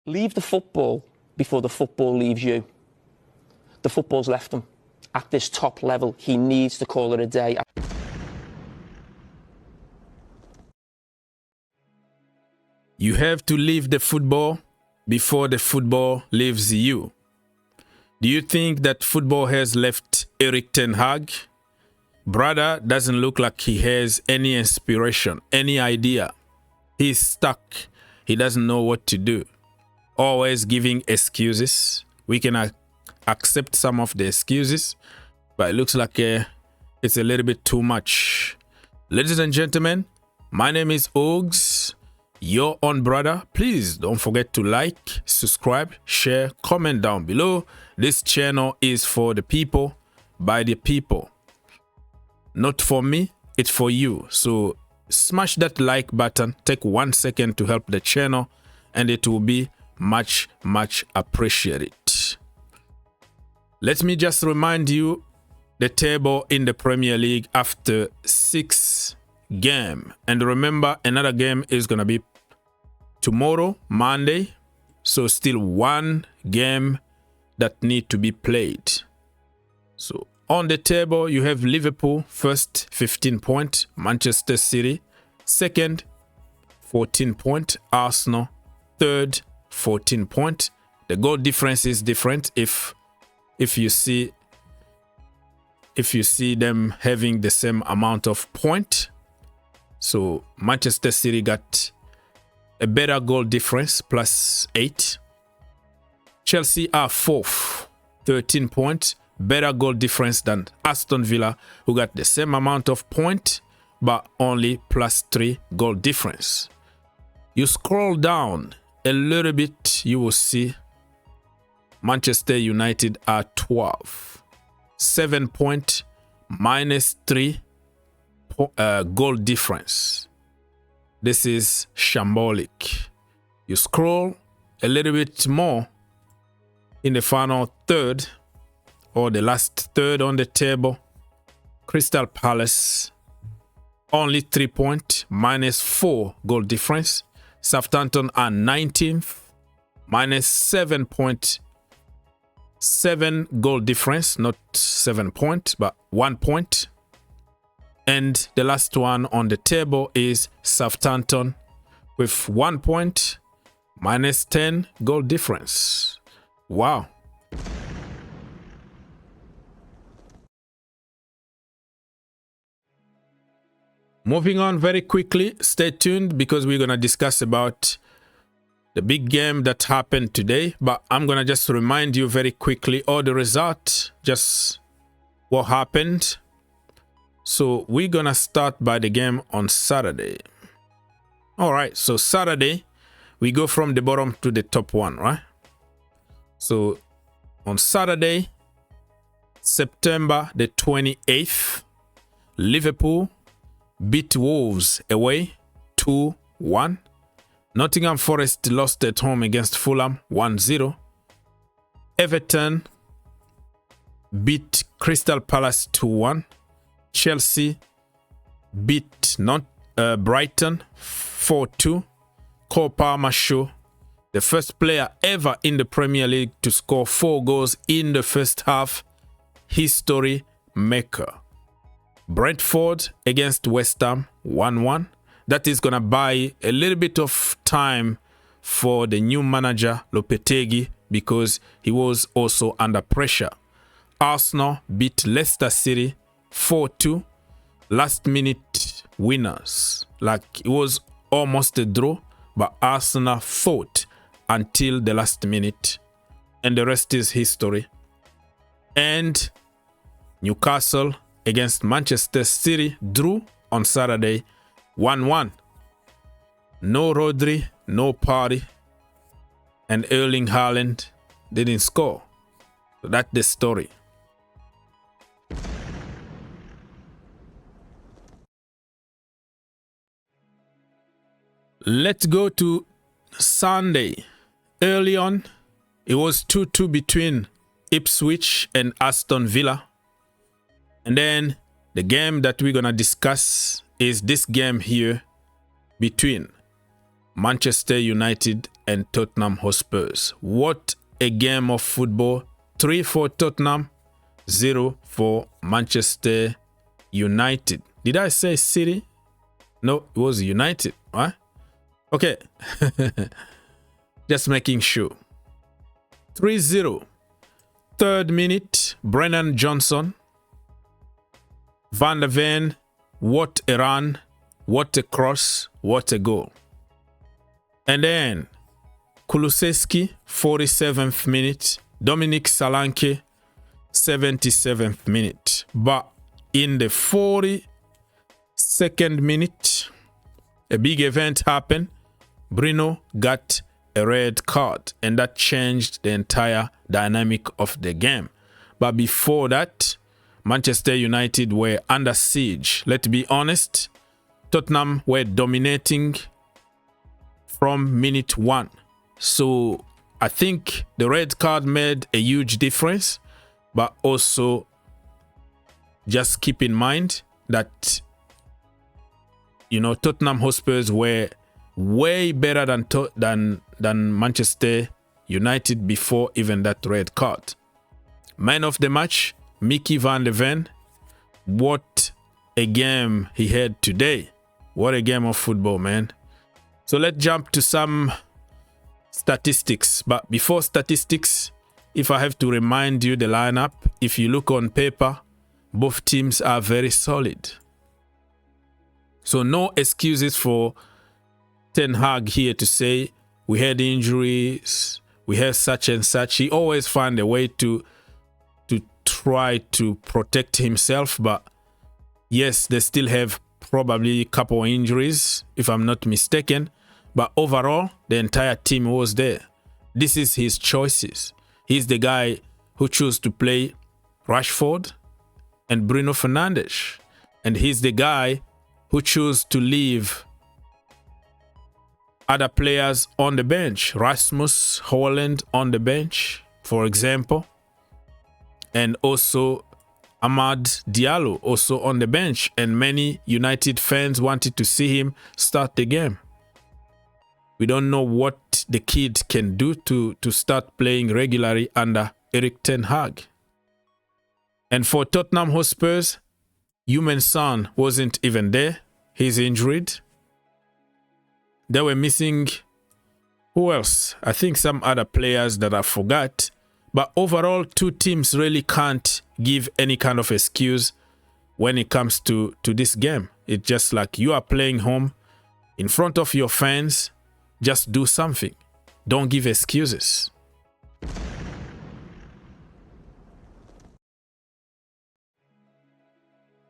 Leave the football before the football leaves you. The football's left him. At this top level, he needs to call it a day. You have to leave the football before the football leaves you. Do you think that football has left Erik Ten Hag? Brother doesn't look like he has any inspiration, any idea. He's stuck. He doesn't know what to do. Always giving excuses. We can accept some of the excuses, but it looks like it's a little bit too much. Ladies and gentlemen, my name is Ogs, your own brother. Please don't forget to like, subscribe, share, comment down below. This channel is for the people, by the people. Not for me, it's for you. So smash that like button. Take 1 second to help the channel, and it will be much appreciated. Let me just remind you the table in the Premier League after 6 games. And remember, another game is going to be tomorrow, Monday. So still 1 game that need to be played. So on the table, you have Liverpool first, 15 points. Manchester City second, 14 points. Arsenal third, 14 points. The goal difference is different if you see them having the same amount of point. So Manchester City got a better goal difference, +8. Chelsea are fourth, 13 points. Better goal difference than Aston Villa, who got the same amount of point, but only +3 goal difference. You scroll down a little bit, you will see Manchester United are 12. 7 point, -3 goal difference. This is shambolic. You scroll a little bit more in the final third, or the last third on the table. Crystal Palace, only 3 points, -4 goal difference. Southampton are 19th, -7 goal difference, not 7 points, but 1 point. And the last one on the table is Southampton with 1 point, -10 goal difference. Wow. Moving on very quickly, stay tuned because we're going to discuss about the big game that happened today. But I'm going to just remind you very quickly all the result, just what happened. So we're going to start by the game on Saturday. All right, so Saturday, we go from the bottom to the top one, right? So on Saturday, September the 28th, Liverpool beat Wolves away 2-1. Nottingham Forest lost at home against Fulham 1-0. Everton beat Crystal Palace 2-1. Chelsea beat Brighton 4-2. Cole Palmer show the first player ever in the Premier League to score 4 goals in the first half. History maker. Brentford against West Ham 1-1. That is going to buy a little bit of time for the new manager Lopetegui because he was also under pressure. Arsenal beat Leicester City 4-2. Last minute winners. Like it was almost a draw, but Arsenal fought until the last minute. And the rest is history. And Newcastle against Manchester City drew on Saturday 1-1. No Rodri, no Party, and Erling Haaland didn't score. So that's the story. Let's go to Sunday. Early on, it was 2-2 between Ipswich and Aston Villa. And then the game that we're going to discuss is this game here between Manchester United and Tottenham Hotspurs. What a game of football. 3 for Tottenham, 0 for Manchester United. Did I say City? No, it was United, right? Okay. Just making sure. 3-0. Third minute, Brennan Johnson. Van der Ven, what a run, what a cross, what a goal. And then Kulusevski, 47th minute. Dominic Solanke, 77th minute. But in the 42nd minute, a big event happened. Bruno got a red card, and that changed the entire dynamic of the game. But before that, Manchester United were under siege. Let's be honest, Tottenham were dominating from minute 1. So I think the red card made a huge difference, but also just keep in mind that, you know, Tottenham Hotspurs were way better than Manchester United before even that red card. Man of the match, Mickey van de Ven. What a game he had today. What a game of football, man. So let's jump to some statistics. But before statistics, if I have to remind you the lineup, if you look on paper, both teams are very solid. So no excuses for Ten Hag here to say we had injuries, we have such and such. He always find a way to try to protect himself, but yes, they still have probably a couple of injuries, if I'm not mistaken. But overall, the entire team was there. This is his choices. He's the guy who chose to play Rashford and Bruno Fernandes. And he's the guy who chose to leave other players on the bench. Rasmus Haaland on the bench, for example. And also Amad Diallo also on the bench. And many United fans wanted to see him start the game. We don't know what the kid can do to start playing regularly under Erik Ten Hag. And for Tottenham Hotspurs, Heung-min Son wasn't even there. He's injured. They were missing, who else? I think some other players that I forgot. But overall, two teams really can't give any kind of excuse when it comes to this game. It's just like you are playing home in front of your fans. Just do something. Don't give excuses.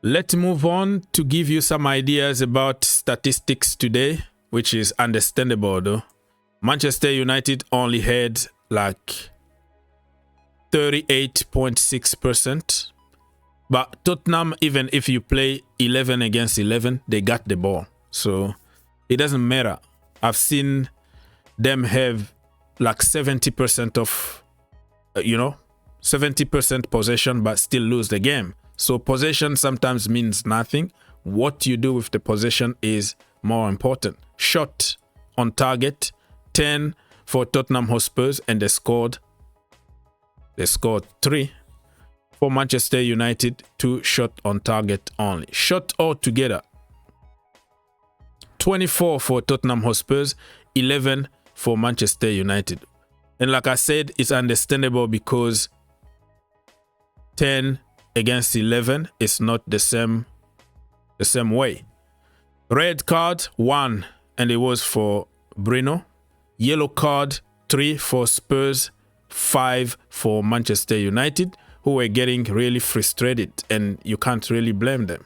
Let's move on to give you some ideas about statistics today, which is understandable though. Manchester United only had like 38.6%. But Tottenham, even if you play 11 against 11, they got the ball. So it doesn't matter. I've seen them have like 70% of, 70% possession, but still lose the game. So possession sometimes means nothing. What you do with the possession is more important. Shot on target, 10 for Tottenham Hotspurs, and they scored 3. For Manchester United, 2 shot on target only. Shot altogether, 24 for Tottenham Hotspurs, 11 for Manchester United. And like I said, it's understandable because 10 against 11 is not the same way. Red card, 1, and it was for Bruno. Yellow card, 3 for Spurs, 5 for Manchester United, who were getting really frustrated, and you can't really blame them.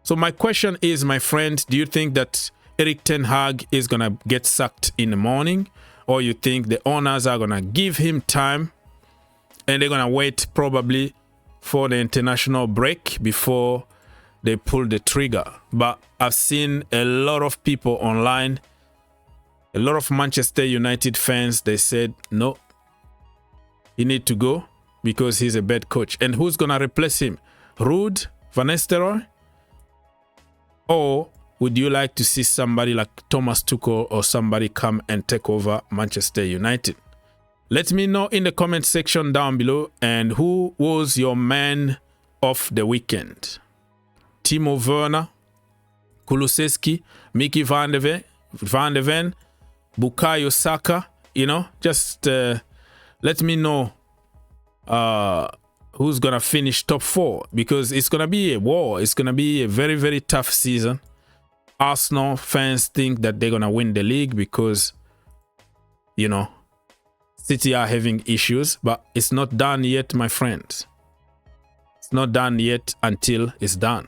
So my question is, my friend, do you think that Erik Ten Hag is going to get sacked in the morning, or you think the owners are going to give him time and they're going to wait probably for the international break before they pull the trigger? But I've seen a lot of people online, a lot of Manchester United fans, they said, no, he need to go because he's a bad coach. And who's going to replace him? Ruud van Nistelrooy or would you like to see somebody like Thomas Tuchel or somebody come and take over Manchester United? Let me know in the comment section down below. And who was your man of the weekend? Timo Werner, Kulusevski, Mickey van de Ven, Bukayo Saka. You know, just let me know who's going to finish top 4, because it's going to be a war. It's going to be a very, very tough season. Arsenal fans think that they're going to win the league because, you know, City are having issues, but it's not done yet, my friends. It's not done yet until it's done.